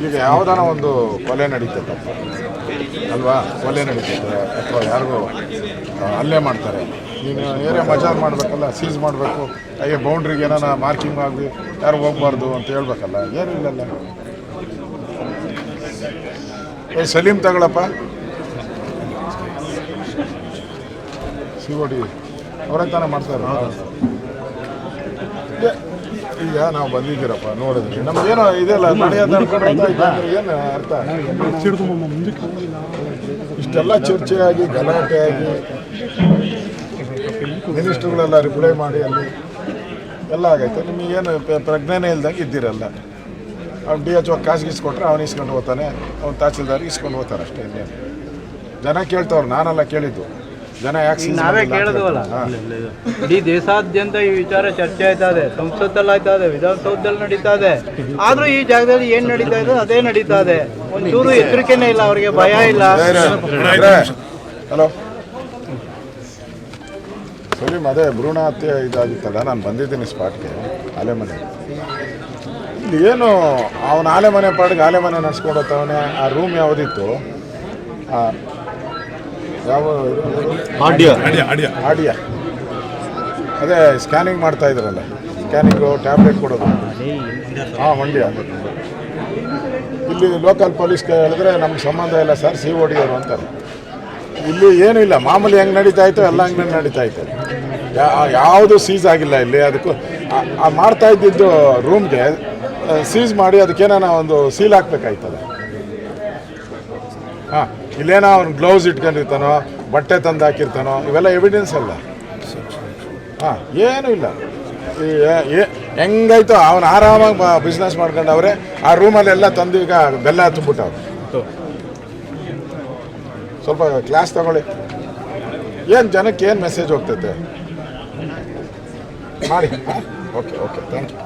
ಈಗ ಯಾವುದಾನ ಒಂದು ಕೊಲೆ ನಡೀತೈತಪ್ಪ ಅಲ್ವಾ, ಕೊಲೆ ನಡೀತೈತೆ ಅಥವಾ ಯಾರಿಗೂ ಹಲ್ಲೆ ಮಾಡ್ತಾರೆ, ನೀನು ಏರಿಯಾ ಮಜಾರ್ ಮಾಡಬೇಕಲ್ಲ, ಸೀಸ್ ಮಾಡಬೇಕು, ಅಯ್ಯೋ ಬೌಂಡ್ರಿಗೆ ಏನಾನ ಮಾರ್ಕಿಂಗ್ ಆಗಿ ಯಾರು ಹೋಗ್ಬಾರ್ದು ಅಂತ ಹೇಳ್ಬೇಕಲ್ಲ, ಏನೂ ಇಲ್ಲಲ್ಲ. ಸಲೀಮ್ ತಗೊಳಪ್ಪ, COD ಅವರೇ ತಾನೇ ಮಾಡ್ತಾರೆ. ಈಗ ನಾವು ಬಂದಿದ್ದೀರಪ್ಪ, ನೋಡಿದ್ರಿ ನಮಗೇನೋ ಇದೆಲ್ಲ ನಡೆಯೋದು ಏನು ಅರ್ಥ, ಇಷ್ಟೆಲ್ಲ ಚರ್ಚೆಯಾಗಿ ಗಲಾಟೆಯಾಗಿ ಮಿನಿಸ್ಟ್ರುಗಳೆಲ್ಲ ರಿಪ್ಲೈ ಮಾಡಿ ಅಲ್ಲಿ ಎಲ್ಲ ಆಗೈತೆ. ನಿಮಗೇನು ಪ್ರಜ್ಞೆನೇ ಇಲ್ದಂಗೆ ಇದ್ದೀರಲ್ಲ. ಅವ್ನು DHO ಕಾಸಿಗೆ ಇಸ್ಕೊಟ್ರೆ ಅವ್ನು ಇಸ್ಕೊಂಡು ಹೋಗ್ತಾನೆ, ಅವ್ನು ತಹಸೀಲ್ದಾರ್ಗೆ ಇಸ್ಕೊಂಡು ಹೋಗ್ತಾರೆ ಅಷ್ಟೇ. ಇನ್ನೇನು ಜನ ಕೇಳ್ತವ್ರು, ನಾನೆಲ್ಲ ಕೇಳಿದ್ದು. ಜನ ಯಾಕೆ ನಾವೇ ಕೇಳಿದ್ವಲ್ಲ, ಇಡೀ ದೇಶಾದ್ಯಂತ ಈ ವಿಚಾರ ಚರ್ಚೆ ಆಯ್ತಾ ಇದೆ, ಸಂಸತ್ತಲ್ಲಿ ಆಯ್ತಾ ಇದೆ, ವಿಧಾನಸೌಧದಲ್ಲಿ ನಡೀತಾ ಇದೆ. ಆದ್ರೂ ಈ ಜಾಗದಲ್ಲಿ ಏನ್ ನಡೀತಾ ಇದೆ ಅದೇ ನಡೀತಾ ಇದೆ. ಒಂಚೂರು ಎಚ್ಚರಿಕೆನೇ ಇಲ್ಲ, ಅವ್ರಿಗೆ ಭಯ ಇಲ್ಲ. ಹಲೋ ಸಲೀಮ್, ಅದೇ ಭ್ರೂಣ ಹತ್ಯೆ ಇದಾಗಿತ್ತಲ್ಲ, ನಾನು ಬಂದಿದ್ದೀನಿ ಸ್ಪಾಟ್ಗೆ, ಆಲೆಮನೆ. ಇಲ್ಲಿ ಏನು ಅವನ ಆಲೆಮನೆ ಪಾಡಿಗೆ ಆಲೆಮನೆ ನಡ್ಸ್ಕೊಂಡು ಹೋಗ್ತಾವನೆ. ಆ ರೂಮ್ ಯಾವುದಿತ್ತು, ಯಾವ ಆಡಿಯಾ, ಅದೇ ಸ್ಕ್ಯಾನಿಂಗ್ ಮಾಡ್ತಾ ಇದ್ರಲ್ಲ, ಸ್ಕ್ಯಾನಿಂಗು ಟ್ಯಾಬ್ಲೆಟ್ ಕೊಡೋದು. ಹಾಂ, ಮಂಡ್ಯ. ಇಲ್ಲಿ ಲೋಕಲ್ ಪೊಲೀಸ್ಗೆ ಹೇಳಿದ್ರೆ ನಮ್ಗೆ ಸಂಬಂಧ ಇಲ್ಲ ಸರ್, COD ಅವರು ಅಂತಾರೆ. ಇಲ್ಲಿ ಏನೂ ಇಲ್ಲ, ಮಾಮೂಲಿ ಹೆಂಗೆ ನಡೀತಾ ಇತ್ತು ಎಲ್ಲ ಹಂಗೆ ನಡೀತಾ ಇತ್ತು. ಯಾವುದು ಸೀಸ್ ಆಗಿಲ್ಲ ಇಲ್ಲಿ. ಅದಕ್ಕೂ ಮಾಡ್ತಾ ಇದ್ದಿದ್ದು ರೂಮ್ಗೆ ಸೀಸ್ ಮಾಡಿ ಅದಕ್ಕೇನ ಒಂದು ಸೀಲ್ ಹಾಕ್ಬೇಕಾಯ್ತದೆ. ಹಾಂ, ಇಲ್ಲೇನೋ ಅವ್ನು ಗ್ಲೌಸ್ ಇಟ್ಕೊಂಡಿರ್ತಾನೋ, ಬಟ್ಟೆ ತಂದು ಹಾಕಿರ್ತಾನೋ, ಇವೆಲ್ಲ ಎವಿಡೆನ್ಸ್ ಅಲ್ಲ. ಹಾಂ, ಏನೂ ಇಲ್ಲ. ಹೆಂಗಾಯ್ತು ಅವನು ಆರಾಮಾಗಿ ಬಿಸ್ನೆಸ್ ಮಾಡ್ಕೊಂಡವ್ರೆ. ಆ ರೂಮಲ್ಲೆಲ್ಲ ತಂದು ಈಗ ಬೆಲ್ಲ ತುಂಬಿಟ್ಟವ್ರು. ಸ್ವಲ್ಪ ಕ್ಲಾಸ್ ತಗೊಳ್ಳಿ. ಏನು ಜನಕ್ಕೆ ಏನು ಮೆಸೇಜ್ ಹೋಗ್ತೈತೆ ಮಾಡಿ. Okay okay, thank you.